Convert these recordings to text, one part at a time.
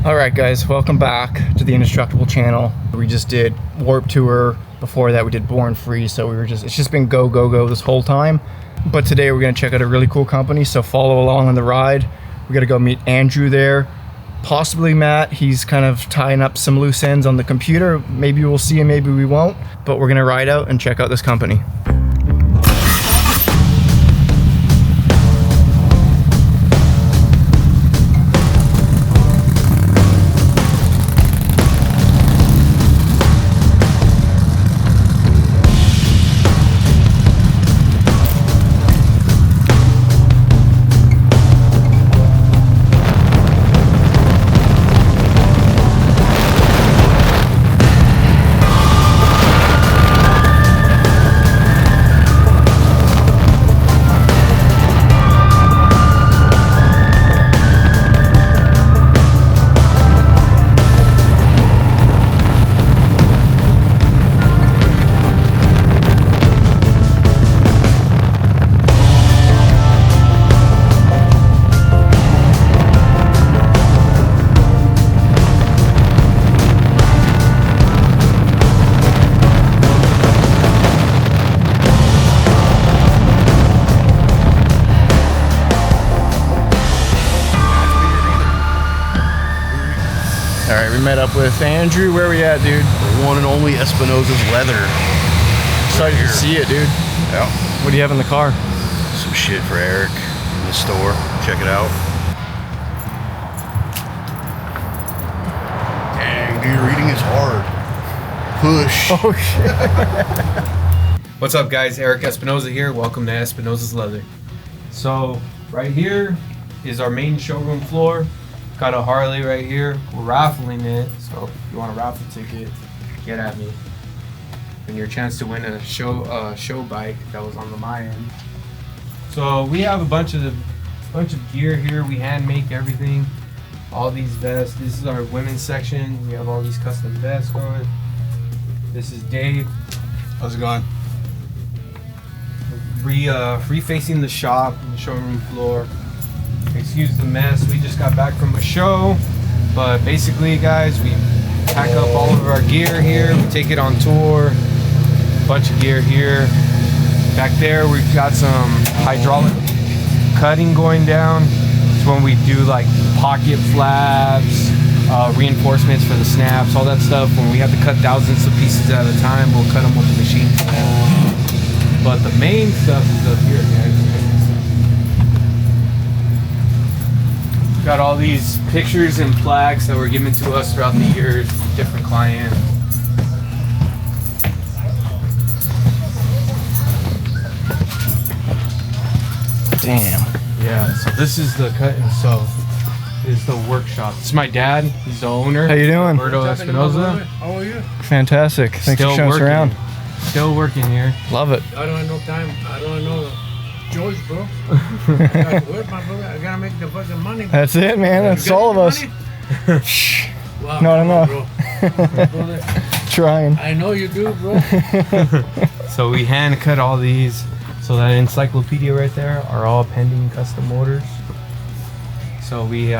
Alright guys, welcome back to the Indestructible channel. We just did Warp Tour. Before that we did Born Free, so it's just been go this whole time. But today we're gonna check out a really cool company, so follow along on the ride. We gotta go meet Andrew there. Possibly Matt, he's kind of tying up some loose ends on the computer. Maybe we'll see him, maybe we won't. But we're gonna ride out and check out this company. Alright, we met up with Andrew. Where are we at, dude? The one and only Espinosa's Leather. Excited to see it, dude. Yeah. What do you have in the car? Some shit for Eric in the store. Check it out. Dang, dude, reading is hard. Push. Oh, shit. What's up, guys? Eric Espinoza here. Welcome to Espinosa's Leather. So, right here is our main showroom floor. Got a Harley right here. We're raffling it, so if you want a raffle ticket, get at me. And your chance to win a show bike that was on the my end. So we have a bunch of gear here. We hand make everything. All these vests. This is our women's section. We have all these custom vests going. This is Dave. How's it going? Refacing the shop and the showroom floor. Excuse the mess, we just got back from a show, but basically guys, we pack up all of our gear here, we take it on tour, bunch of gear here. Back there we've got some hydraulic cutting going down. It's when we do like pocket flaps, reinforcements for the snaps, all that stuff. When we have to cut thousands of pieces at a time, we'll cut them with the machine. But the main stuff is up here, guys. Got all these pictures and plaques that were given to us throughout the years, different clients. Damn. Yeah, so this is the cut and sew. This is the workshop. It's my dad, he's the owner. How you doing? Roberto Espinoza. How are you? Fantastic. Thanks Still for showing us working. around. Still working here. Love it. I don't have no time. I don't know George, bro. I gotta work, my brother. I gotta make the fucking money. That's it, man. That's all of us. Wow, No. bro. Brother, Trying. I know you do, bro. So we hand cut all these. So that encyclopedia right there are all pending custom orders. So we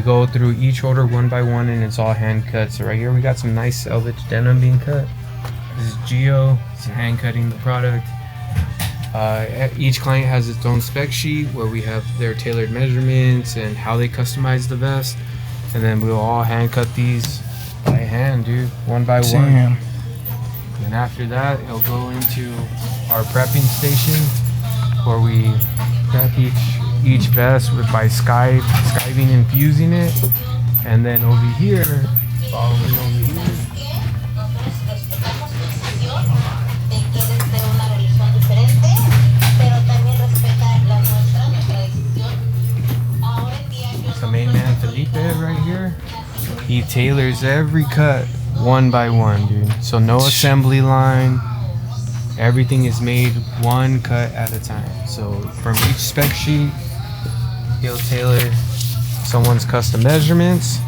go through each order one by one, and it's all hand cut. So right here we got some nice selvage denim being cut. This is Gio. He's hand cutting the product. Each client has its own spec sheet where we have their tailored measurements and how they customize the vest, and then we'll all hand cut these by hand, dude, one by one. Damn. And after that, it'll go into our prepping station where we prep each vest by skiving and fusing it, and then over here, following over here. The main man Felipe right here, he tailors every cut one by one, dude. So no assembly line. Everything is made one cut at a time. So from each spec sheet, he'll tailor someone's custom measurements.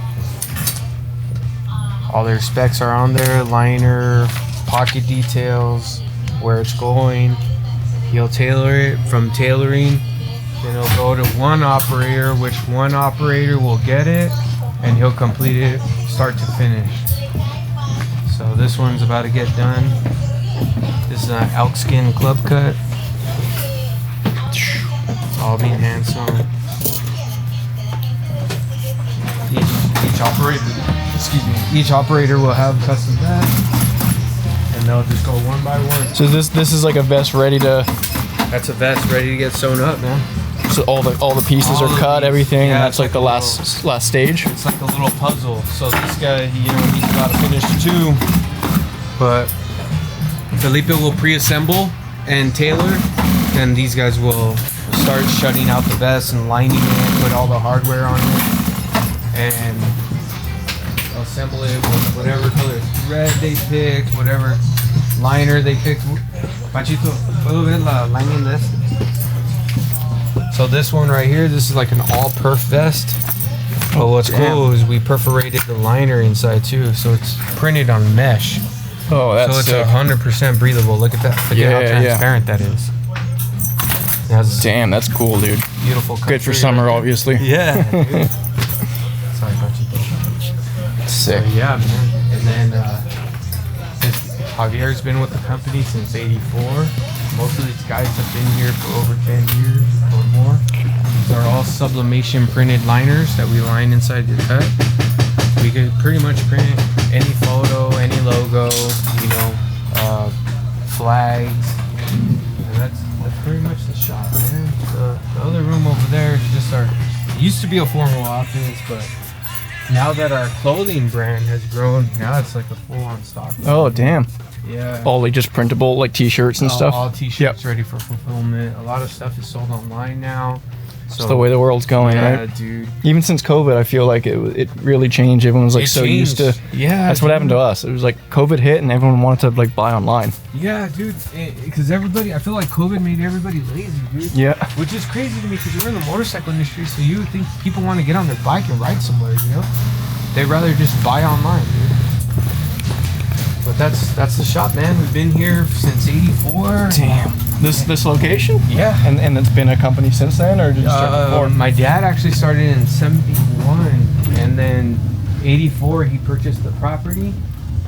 All their specs are on there, liner, pocket details, where it's going. He'll tailor it from tailoring. Then it'll go to one operator, which one operator will get it and he'll complete it start to finish. So this one's about to get done. This is an elk skin club cut. It's all being hand sewn. Each operator will have custom vest, and they'll just go one by one. So this is like a vest ready to. That's a vest ready to get sewn up, man. So all the pieces All are of cut, these. everything, Yeah, and that's it's like the like a last stage. It's like a little puzzle. So this guy, he's about to finish too. But Felipe will pre-assemble and tailor, and these guys will start shutting out the vest and lining it, put all the hardware on it, and assemble it with whatever color thread they picked, whatever liner they picked. Panchito, ¿puedo ver la lining de este? So this one right here, this is like an all-perf vest. But what's cool is we perforated the liner inside too, so it's printed on mesh. Oh, that's So it's sick. 100% breathable. Look at that. Look at how transparent that is. It has Damn, that's cool, dude. beautiful Good for country summer, right obviously. there. Yeah. Dude. Sorry, Panchito. Sick. So yeah, man. And then Javier's been with the company since '84. Most of these guys have been here for over 10 years or more. These are all sublimation printed liners that we line inside the cut. We could pretty much print any photo, any logo, flags. And that's pretty much the shop, man. The other room over there is just it used to be a formal office, but now that our clothing brand has grown, now it's like a full-on stock. Oh, damn. Yeah. All like just printable like t-shirts and stuff. All t-shirts ready for fulfillment. A lot of stuff is sold online now. It's the way the world's going, yeah, right? dude. Even since COVID, I feel like it really changed. Everyone was like It so used to. changed. Yeah, That's what dude. happened to us. It was like COVID hit and everyone wanted to like buy online. Yeah, dude. Because I feel like COVID made everybody lazy, dude. Yeah. Which is crazy to me because we're in the motorcycle industry, so you would think people want to get on their bike and ride somewhere, you know? They'd rather just buy online, dude. But that's the shop, man. We've been here since '84. Damn. This location? Yeah. And it's been a company since then, or did you start before? My dad actually started in '71, and then '84 he purchased the property,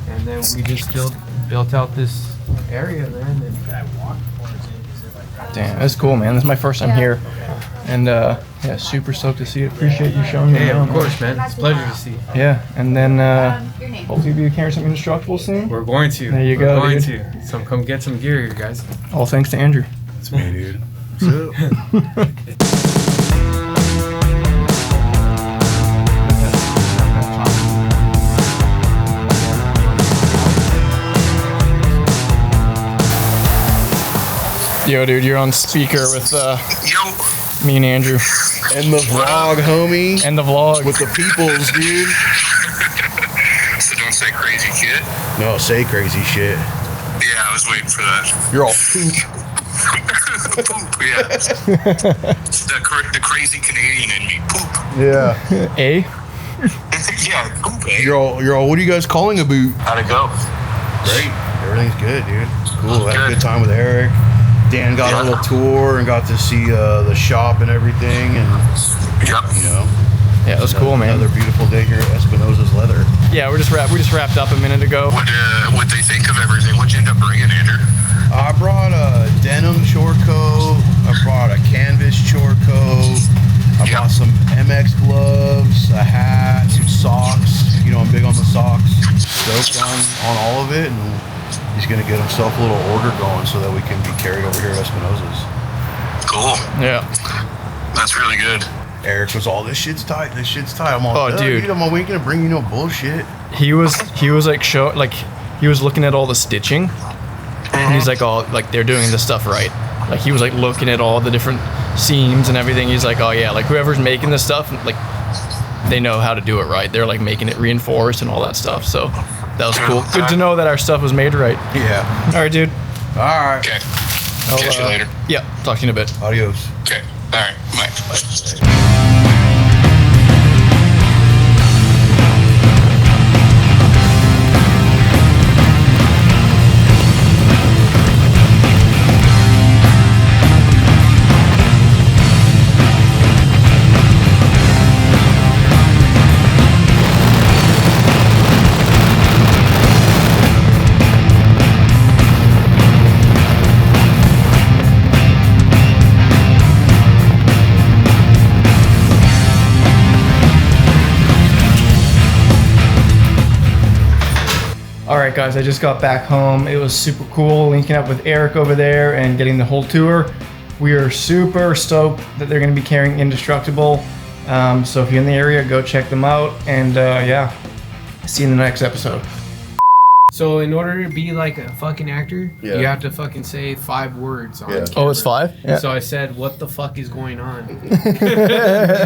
and then we just built out this area, man. And Damn, that's cool, man. This is my first time here, and yeah, super stoked to see it. Appreciate you showing me yeah, around. of course, man. It's a pleasure to see. Yeah, and then hopefully we'll be carrying some Indestructible soon. We're going to. There you go, We're going dude. to. So come get some gear here, guys. All thanks to Andrew. It's me, dude. What's up? Yo, dude, you're on speaker with me and Andrew And the vlog, homie. and the vlog. With the peoples, dude. So don't say crazy shit. No, say crazy shit. Yeah, I was waiting for that. You're all poop. Poop, yeah. the crazy Canadian in me. Poop. Yeah. A? Yeah, poop, eh? You're all, what are you guys calling a boot? How'd it go? Great. Everything's good, dude. Cool. Had a Good. good time with Eric. Dan got a little tour and got to see the shop and everything, and Yep. you know, Yeah, it was cool, man. another beautiful day here at Espinosa's Leather. Yeah, we just wrapped up a minute ago. What they think of everything? What'd you end up bringing, Andrew? I brought a denim short coat. I brought a canvas short coat. I bought some MX gloves, a hat, some socks. You know, I'm big on the socks. Stoked on all of it, and he's gonna get himself a little order going so that we can be carried over here at Espinosa's. Cool. Yeah. That's really good. Eric was all, this shit's tight. I'm all, Oh, dude. we ain't gonna bring you no bullshit. He was like he was looking at all the stitching, and he's like, oh, like they're doing this stuff right. Like he was like looking at all the different seams and everything. He's like, oh yeah, like whoever's making this stuff, like they know how to do it right. They're like making it reinforced and all that stuff. So that was cool. Good to know that our stuff was made right. Yeah. All right, dude. All right. Okay. I'll, Catch you later. Yeah, talk to you in a bit. Adios. Okay. All right. Bye. right, guys, I just got back home. It was super cool linking up with Eric over there and getting the whole tour. We are super stoked that they're going to be carrying Indestructible. So if you're in the area, go check them out. And yeah, see you in the next episode. So in order to be like a fucking actor, Yeah. you have to fucking say 5 words on Yeah. camera. Oh, it's 5? Yeah. So I said, what the fuck is going on?